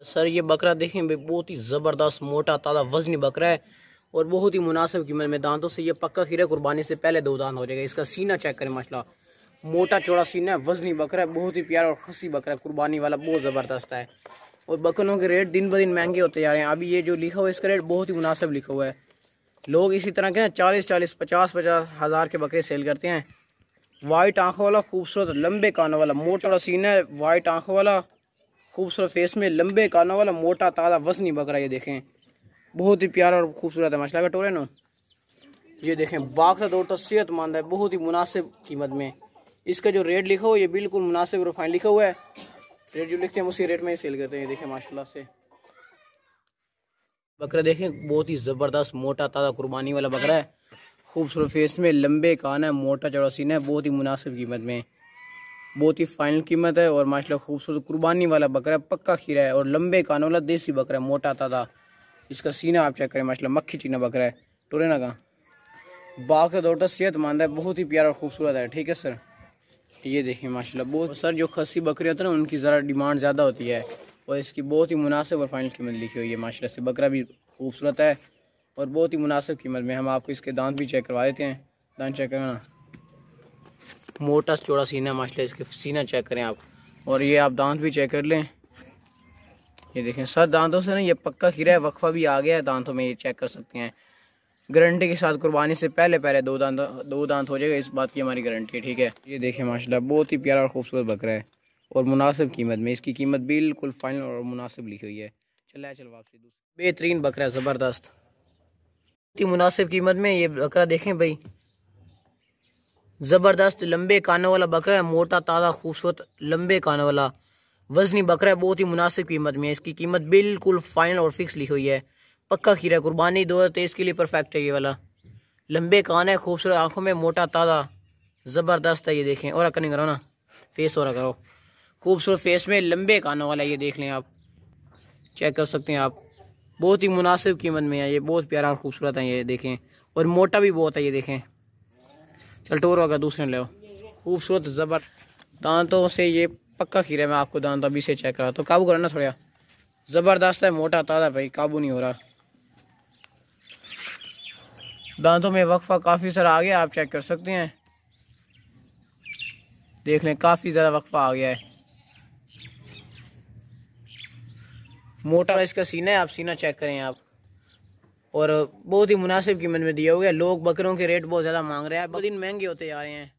Sir ये बकरा देखें भाई, बहुत ही ज़बरदस्त मोटा ताज़ा वजनी बकरा है और बहुत ही मुनासिब कीमत में। दांतों से ये पक्का खीरा, कुर्बानी से पहले 2 दांत हो जाएगा। इसका सीना चेक करें माशाल्लाह, मोटा चौड़ा सीना है, वजनी बकरा है, बहुत ही प्यारा और खसी बकरा है, कुर्बानी वाला बहुत ज़बरदस्त है। और बकरों के रेट दिन ब दिन महंगे होते जा रहे हैं। अभी ये जो लिखा हुआ है इसका रेट बहुत ही मुनासिब लिखा हुआ है। लोग इसी तरह के ना 40-40, 50-50 हज़ार के बकरे सेल करते हैं। वाइट आंखों वाला, खूबसूरत लंबे कानों वाला, मोटा सीना है, वाइट आंखों वाला, खूबसूरत फेस में, लंबे कानों वाला, मोटा ताज़ा वजनी बकरा। ये देखें बहुत ही प्यारा और खूबसूरत है माशाल्लाह का टोरे नो। ये देखें बाकी दौड़ तो सेहतमंद है, बहुत ही मुनासिब कीमत में। इसका जो रेट लिखा हुआ है ये बिल्कुल मुनासिब और फाइन लिखा हुआ है। रेट जो लिखते हैं उसी रेट में ही सेल करते हैं। देखें माशाल्लाह से बकरा देखें, बहुत ही ज़बरदस्त मोटा ताज़ा कुर्बानी वाला बकरा है, खूबसूरत फेस में, लंबे कान है, मोटा चौड़ा सीना है, बहुत ही मुनासिब कीमत में, बहुत ही फाइनल कीमत है। और माशाल्लाह खूबसूरत कुर्बानी वाला बकरा है, पक्का खीरा है और लंबे कानों वाला देसी बकरा है, मोटा ताज़ा। इसका सीना आप चेक करें माशाल्लाह, मक्खी चीना बकरा है, टोरे ना का बाग का दौड़ता सेहतमंद है, बहुत ही प्यारा और खूबसूरत है। ठीक है सर, ये देखिए माशाल्लाह बहुत। सर जो खस्सी बकरी होता है ना उनकी ज़रा डिमांड ज़्यादा होती है और इसकी बहुत ही मुनासिब और फाइनल कीमत लिखी हुई है माशाल्लाह से। बकरा भी खूबसूरत है और बहुत ही मुनासिब कीमत में। हम आपको इसके दांत भी चेक करवा देते हैं। दांत चेक करना, मोटा चौड़ा सीना है माशाल्लाह, इसके सीना चेक करें आप। और ये आप दांत भी चेक कर लें, ये देखें सर दांतों से ना ये पक्का खीरा है, वक्फा भी आ गया है दांतों में, ये चेक कर सकते हैं गारंटी के साथ। कुर्बानी से पहले 2 दांत हो जाएगा, इस बात की हमारी गारंटी है। ठीक है, ये देखें माशाल्लाह बहुत ही प्यारा और खूबसूरत बकरा है और मुनासिब कीमत में। इसकी कीमत बिल्कुल फाइनल और मुनासिब लिखी हुई है। चलो वापसी बेहतरीन बकरा है, ज़बरदस्त, बहुत ही मुनासिब कीमत में। ये बकरा देखें भाई, ज़बरदस्त लंबे कानों वाला बकरा है, मोटा ताज़ा खूबसूरत लंबे कानों वाला वजनी बकरा है, बहुत ही मुनासिब कीमत में। इसकी कीमत बिल्कुल फाइनल और फिक्स लिखी हुई है, पक्का खीरा, कुर्बानी 2023 के लिए परफेक्ट है। ये वाला लंबे कान है, खूबसूरत आंखों में, मोटा ताज़ा ज़बरदस्त है। ये देखें और नहीं करो ना, फेस और करो, खूबसूरत फेस में, लंबे कानों वाला। ये देख लें आप, चेक कर सकते हैं आप, बहुत ही मुनासिब कीमत में है। ये बहुत प्यारा और खूबसूरत है, ये देखें, और मोटा भी बहुत है। ये देखें, चल टोर होगा दूसरे ले, खूबसूरत ज़बर दांतों से ये पक्का खीरा। मैं आपको दांत अभी से चेक करा तो काबू करो ना थोड़ा, ज़बरदस्त है, मोटा ताज़ा भाई, काबू नहीं हो रहा। दांतों में वक्फा काफ़ी सारा आ गया, आप चेक कर सकते हैं, देख लें काफ़ी ज़्यादा वक्फा आ गया है। मोटा इसका सीना है, आप सीना चेक करें आप, और बहुत ही मुनासिब कीमत में दिया हुआ है। लोग बकरों के रेट बहुत ज़्यादा मांग रहे हैं, दिन महंगे होते जा रहे हैं।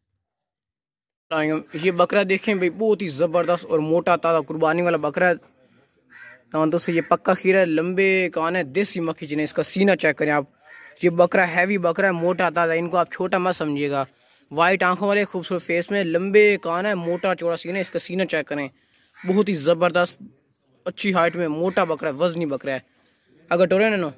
ये बकरा देखें भाई, बहुत ही ज़बरदस्त और मोटा ताज़ा कुर्बानी वाला बकरा है। दांतों से ये पक्का खीरा है, लंबे कान है, देसी मक्खी चीनी। इसका सीना चेक करें आप, ये बकरा हैवी बकरा है, मोटा ताज़ा, इनको आप छोटा मत समझिएगा। वाइट आंखों वाले, खूबसूरत फेस में, लंबे कान है, मोटा चौड़ा सीना है। इसका सीना चेक करें, बहुत ही ज़बरदस्त अच्छी हाइट में मोटा बकरा है, वजनी बकरा है। अगर टोरे ना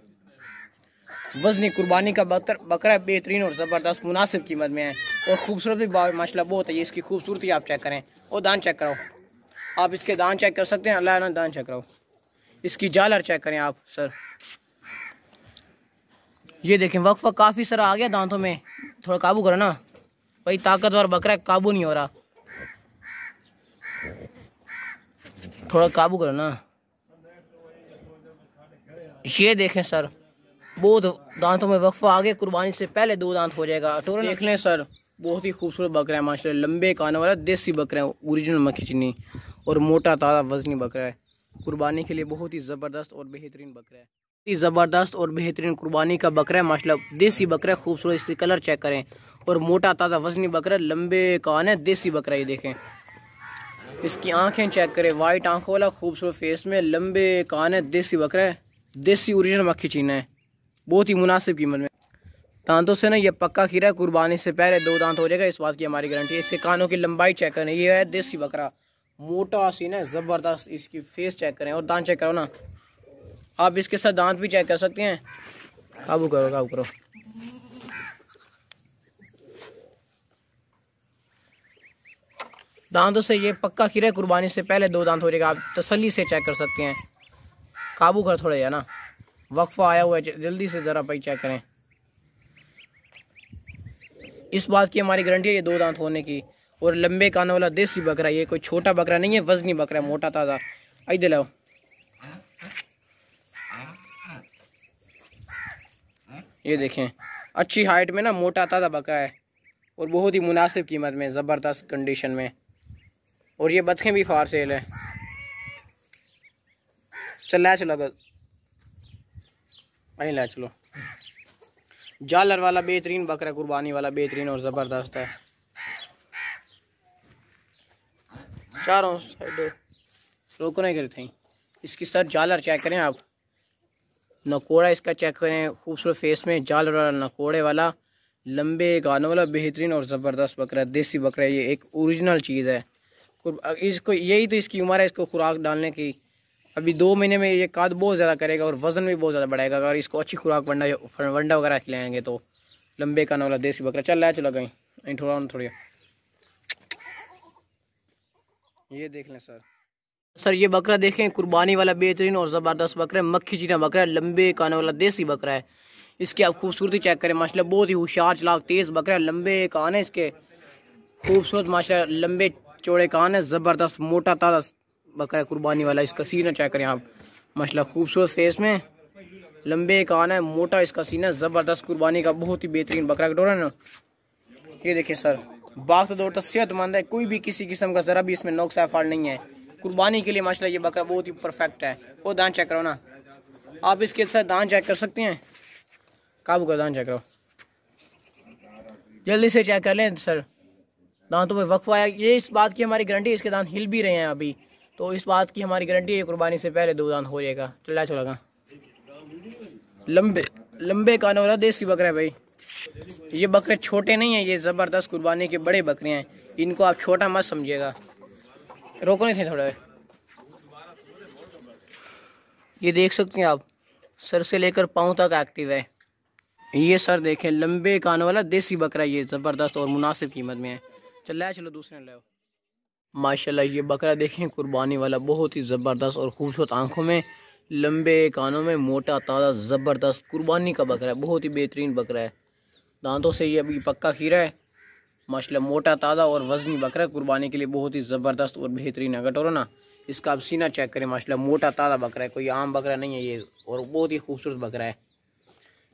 वजनी कुर्बानी का बकरा है, बेहतरीन और ज़बरदस्त मुनासिब कीमत में है और खूबसूरत भी माशाल्लाह बहुत है। ये इसकी खूबसूरती आप चेक करें और दांत चेक करो, आप इसके दांत चेक कर सकते हैं। अल्लाह ना दांत चेक करो, इसकी जालर चेक करें आप सर। ये देखें वक्फा काफ़ी सारा आ गया दांतों में, थोड़ा काबू करो ना भाई, ताकतवर बकरा है, काबू नहीं हो रहा, थोड़ा काबू करो ना। ये देखें सर, बहुत दांतों में वक्फा आ गया, कुर्बानी से पहले 2 दांत हो जाएगा। टोर देख लें सर, बहुत ही खूबसूरत बकरा है माशाल्लाह, लंबे कानों वाला देसी बकरा है, ओरिजिनल मक्खी चीनी, और मोटा ताज़ा वजनी बकरा है। कुर्बानी के लिए बहुत ही ज़बरदस्त और बेहतरीन बकरा है, ज़बरदस्त और बेहतरीन कुर्बानी का बकरा है माशाल्लाह, देसी बकरा है, खूबसूरत, इसकी कलर चेक करें, और मोटा ताज़ा वजनी बकरा, लंबे कान है, देसी बकरा। ये देखें इसकी आंखें चेक करें, वाइट आंखों वाला, खूबसूरत फेस में, लंबे कान है, देसी बकरा है, देसी ओरिजिनल मक्खी चीना है, बहुत ही मुनासिब कीमत में। दांतों से ना ये पक्का खीरा है, कुर्बानी से पहले 2 दांत हो जाएगा, इस बात की हमारी गारंटी है। इसके कानों की लंबाई चेक करें, ये है देसी बकरा, मोटा सीना है, ज़बरदस्त। इसकी फेस चेक करें और दांत चेक करो ना, आप इसके साथ दांत भी चेक कर सकते हैं। काबू करो, काबू करो, दांतों से ये पक्का खीरा है, कुर्बानी से पहले 2 दांत हो जाएगा, आप तसल्ली से चेक कर सकते हैं। काबू कर थोड़ा या ना, वक्फा आया हुआ है, जल्दी से ज़रा भाई चेक करें, इस बात की हमारी गारंटी है ये 2 दांत होने की। और लंबे कानों वाला देसी बकरा, ये कोई छोटा बकरा नहीं है, वजनी बकरा है, मोटा ताज़ा। इधर लाओ, ये देखें, अच्छी हाइट में ना, मोटा ताज़ा बकरा है और बहुत ही मुनासिब कीमत में, ज़बरदस्त कंडीशन में। और ये बतखें भी फार सेल है। चलो वहीं ला चलो। जालर वाला बेहतरीन बकरा, कुर्बानी वाला बेहतरीन और ज़बरदस्त है। चारों साइड रोको नहीं करते। इसकी सर जालर चेक करें आप, नकोड़ा इसका चेक करें, खूबसूरत फेस में जालर वाला नकोड़े वाला, लंबे गानों वाला बेहतरीन और ज़बरदस्त बकरा, देसी बकरा। ये एक ओरिजिनल चीज़ है। इसको यही तो इसकी उम्र है इसको खुराक डालने की। अभी 2 महीने में ये कद बहुत ज़्यादा करेगा और वज़न भी बहुत ज़्यादा बढ़ाएगा अगर इसको अच्छी खुराक वंडा वगैरह खिलाएंगे तो। लंबे कान वाला देसी बकरा। चलो गई थोड़ी। ये देख लें सर ये बकरा देखें, कुर्बानी वाला बेहतरीन और ज़बरदस्त बकरा है, मक्खी चीना बकरा है, लंबे कान वाला देसी बकरा है। इसकी आप खूबसूरती चेक करें माशाल्लाह, बहुत ही होशियार चलाक तेज़ बकरा है। लंबे कान है इसके, खूबसूरत माशाल्लाह, लंबे चौड़े कान है, ज़बरदस्त मोटा ताज़ा बकरा है कुर्बानी वाला। इसका सीना चेक करें आप माशाल्लाह, खूबसूरत फेस में, लंबे कान है, मोटा इसका सीना, ज़बरदस्त कुर्बानी का बहुत ही बेहतरीन बकरा कटोरा है ना। ये देखिए सर, बाग तो सेहतमंद है, कोई भी किसी किस्म का ज़रा भी इसमें नुक्स है फॉल्ट नहीं है। कुर्बानी के लिए माशाल्लाह ये बकरा बहुत ही परफेक्ट है। वो दांत चेक करो ना आप, इसके साथ दांत चेक कर सकते हैं, काबू का दांत चेक करो, जल्दी से चेक कर लें सर। दांतों में वक्फा है, ये इस बात की हमारी गारंटी, इसके दांत हिल भी रहे हैं अभी, तो इस बात की हमारी गारंटी है कुर्बानी से पहले 2 दांत हो जाएगा। चला लंबे कानों वाला देसी बकरा है भाई। ये बकरे छोटे नहीं हैं, ये ज़बरदस्त कुर्बानी के बड़े बकरे हैं, इनको आप छोटा मत समझिएगा। रोको नहीं थे थोड़ा। ये देख सकते हैं आप, सर से लेकर पाँव तक एक्टिव है। ये सर देखें, लंबे कानों वाला देसी बकरा, ये ज़बरदस्त और मुनासिब कीमत में है। चलो दूसरे ले। माशाल्लाह ये बकरा देखें, कुर्बानी वाला, बहुत ही ज़बरदस्त और खूबसूरत आंखों में, लंबे कानों में, मोटा ताज़ा ज़बरदस्त कुर्बानी का बकरा है, बहुत ही बेहतरीन बकरा है। दांतों से ये अभी पक्का खीरा है माशाल्लाह, मोटा ताज़ा और वज़नी बकरा है, कुर्बानी के लिए बहुत ही ज़बरदस्त और बेहतरीन है। कटोरो ना, इसका आप सीना चेक करें माशाल्लाह, मोटा ताज़ा बकरा है, कोई आम बकरा नहीं है ये, और बहुत ही खूबसूरत बकरा है।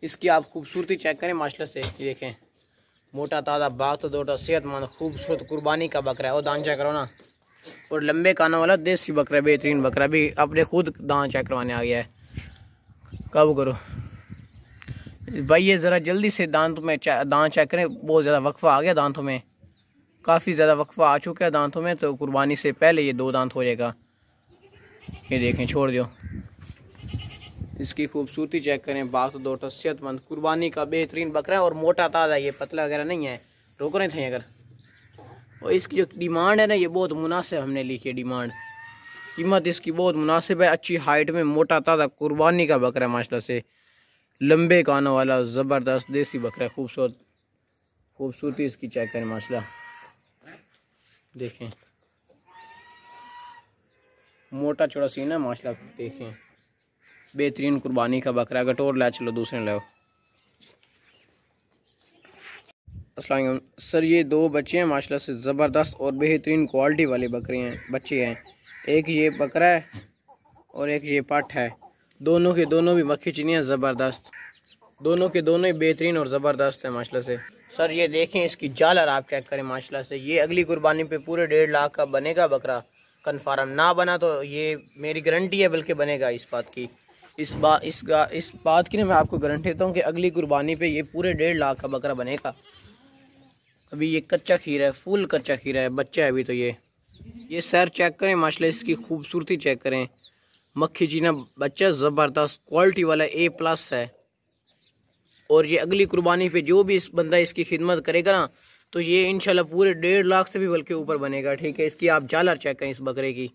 इसकी आप खूबसूरती चेक करें माशाल्लाह से, ये देखें, मोटा ताज़ा बाग तो दोटा सेहतमंद खूबसूरत कुर्बानी का बकरा है। और दांत चेक करो ना, और लंबे कानों वाला देसी बकरा, बेहतरीन बकरा, भी अपने खुद दांत चेक करवाने आ गया है। काबू करो भाई, ये ज़रा जल्दी से दांत चेक करें, बहुत ज़्यादा वक्फा आ गया दांतों में, काफ़ी ज़्यादा वक्फा आ चुका है दांतों में, तो कुर्बानी से पहले ये 2 दांत हो जाएगा। ये देखें, छोड़ दो। इसकी खूबसूरती चेक करें, बाग तो दोटा सेहतमंद कुर्बानी का बेहतरीन बकरा है और मोटा ताज़ा, ये पतला वगैरह नहीं है। रोक रहे थे अगर। और इसकी जो डिमांड है ना, ये बहुत मुनासिब हमने लिखी है डिमांड, कीमत इसकी बहुत मुनासिब है। अच्छी हाइट में, मोटा ताज़ा कुर्बानी का बकरा है माशाल्लाह से, लंबे कानों वाला ज़बरदस्त देसी बकरा है, खूबसूरती इसकी चेक करें माशाल्लाह, देखें, मोटा चौड़ा सीना माशाल्लाह, देखें, बेहतरीन कुर्बानी का बकरा। गटोर ला चलो दूसरे लो। अस्सलाम वालेकुम सर, ये 2 बच्चे हैं माशाल्लाह से, ज़बरदस्त और बेहतरीन क्वालिटी वाले बच्चे हैं। एक ये बकरा है और एक ये पट है, दोनों के दोनों भी मक्खी चिनियाँ ज़बरदस्त, दोनों के दोनों ही बेहतरीन और ज़बरदस्त है माशाल्लाह से। सर ये देखें, इसकी जालर आप चेक करें माशाल्लाह से, ये अगली कुर्बानी पे पूरे 1.5 लाख का बनेगा बकरा, कन्फर्म। ना बना तो ये मेरी गारंटी है, बल्कि बनेगा इस बात की, इस बात की ना मैं आपको गारंटी देता हूँ कि अगली कुर्बानी पे ये पूरे 1.5 लाख का बकरा बनेगा। अभी ये कच्चा खीरा है, फुल कच्चा खीरा है, बच्चा है अभी तो। ये सर चेक करें माशाल्लाह, इसकी खूबसूरती चेक करें, मक्खी चीना बच्चा ज़बरदस्त क्वालिटी वाला A+ है। और ये अगली कुर्बानी पे जो भी इस बंदा इसकी खिदमत करेगा ना, तो ये इंशाल्लाह पूरे 1.5 लाख से भी बल्कि ऊपर बनेगा। ठीक है, इसकी आप जालर चेक करें इस बकरे की,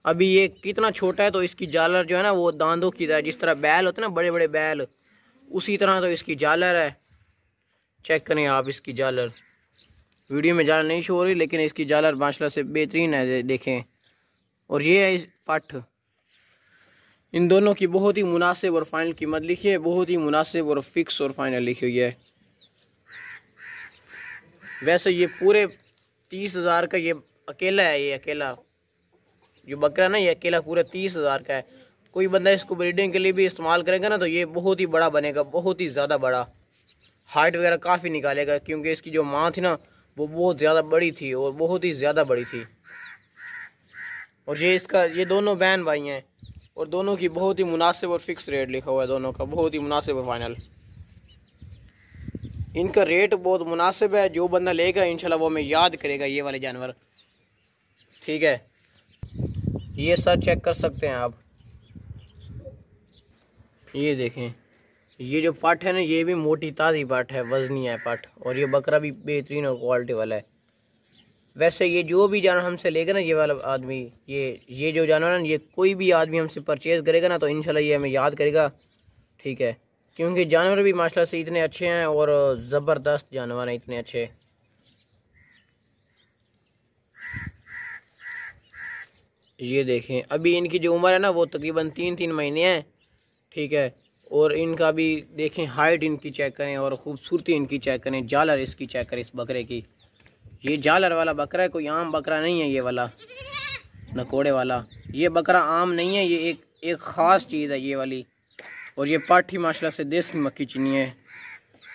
अभी ये कितना छोटा है, तो इसकी जालर जो है ना, वो दांतों की तरह, जिस तरह बैल होते हैं ना, बड़े बड़े बैल, उसी तरह तो इसकी जालर है। चेक करें आप इसकी जालर, वीडियो में जालर नहीं शो हो रही, लेकिन इसकी जालर माशाल्लाह से बेहतरीन है, देखें। और ये है इस पठ, इन दोनों की बहुत ही मुनासिब और फाइनल कीमत लिखी है, बहुत ही मुनासिब और फिक्स और फाइनल लिखी हुई है। वैसे ये पूरे 30,000 का ये अकेला है, ये अकेला जो बकरा ना ये अकेला पूरा 30,000 का है। कोई बंदा इसको ब्रीडिंग के लिए भी इस्तेमाल करेगा ना तो ये बहुत ही बड़ा बनेगा, बहुत ही ज़्यादा बड़ा। हाइट वगैरह काफ़ी निकालेगा, क्योंकि इसकी जो माँ थी ना वो बहुत ज़्यादा बड़ी थी और बहुत ही ज़्यादा बड़ी थी। और ये दोनों बहन भाई हैं और दोनों की बहुत ही मुनासिब और फिक्स रेट लिखा हुआ है, दोनों का बहुत ही मुनासिब और फाइनल। इनका रेट बहुत मुनासिब है, जो बंदा लेगा इंशाल्लाह वो हमें याद करेगा ये वाले जानवर। ठीक है, ये सर चेक कर सकते हैं आप, ये देखें, ये जो पट है ना ये भी मोटी ताज़ी पट है, वजनी है पट, और ये बकरा भी बेहतरीन और क्वालिटी वाला है। वैसे ये जो भी जानवर हमसे लेगा ना ये वाला आदमी, ये जो जानवर है ना, ये कोई भी आदमी हमसे परचेज़ करेगा ना तो इंशाल्लाह ये हमें याद करेगा। ठीक है, क्योंकि जानवर भी माशाल्लाह से इतने अच्छे हैं और ज़बरदस्त जानवर हैं, इतने अच्छे। ये देखें, अभी इनकी जो उम्र है ना वो तकरीबन 3-3 महीने हैं। ठीक है, और इनका भी देखें, हाइट इनकी चेक करें और ख़ूबसूरती इनकी चेक करें, जालर इसकी चेक करें इस बकरे की। ये जालर वाला बकरा है, कोई आम बकरा नहीं है ये वाला नकोड़े वाला। ये बकरा आम नहीं है, ये एक ख़ास चीज़ है ये वाली। और ये पाठी माशाल्लाह से देसी मक्खी चीनी है।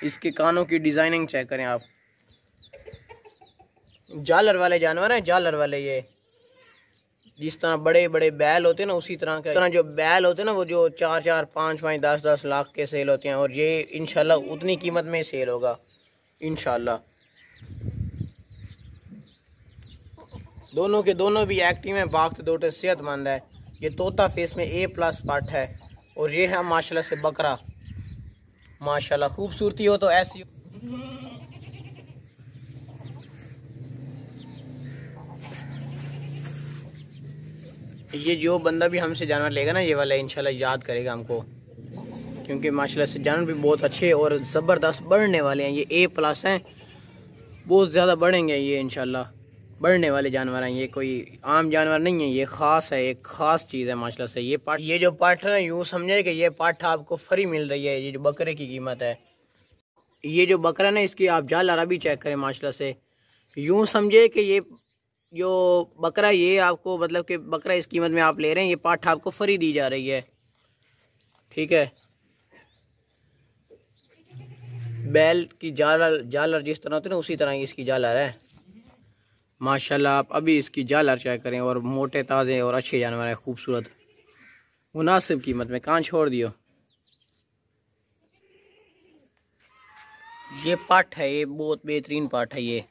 इसके कानों की डिज़ाइनिंग चेक करें आप। जालर वाले जानवर हैं, जालर वाले। ये जिस तरह बड़े बड़े बैल होते हैं ना उसी तरह का, तरह जो बैल होते हैं ना वो जो 4-4, 5-5, 10-10 लाख के सेल होते हैं, और ये इंशाल्लाह उतनी कीमत में सेल होगा इंशाल्लाह। दोनों के दोनों भी एक्टिव हैं, बाग दोटे सेहतमंद है। ये तोता फेस में A+ पार्ट है, और ये है माशाल्लाह से बकरा। माशाल्लाह खूबसूरती हो तो ऐसी। ये जो बंदा भी हमसे जानवर लेगा ना ये वाला इंशाल्लाह याद करेगा हमको, क्योंकि माशाल्लाह से जानवर भी बहुत अच्छे और ज़बरदस्त बढ़ने वाले हैं। ये A+ हैं, बहुत ज़्यादा बढ़ेंगे ये इंशाल्लाह, बढ़ने वाले जानवर हैं। ये कोई आम जानवर नहीं है, ये ख़ास है, एक ख़ास चीज़ है माशाल्लाह से। ये जो पाठ है ना यूँ समझे कि ये पाठ आपको फ्री मिल रही है। ये जो बकरे की कीमत है, ये जो बकरा ना इसकी आप जाल अरबी चेक करें माशाल्लाह से। यूँ समझे कि ये जो बकरा ये आपको मतलब कि बकरा इस कीमत में आप ले रहे हैं, ये पाठ आपको फ्री दी जा रही है। ठीक है, बैल की जालर जिस तरह होती है ना उसी तरह इसकी जालर है माशाल्लाह। आप अभी इसकी जालर चेक करें, और मोटे ताज़े और अच्छे जानवर हैं, खूबसूरत मुनासिब कीमत में। कहाँ छोड़ दियो, ये पाठ है, ये बहुत बेहतरीन पाठ है ये।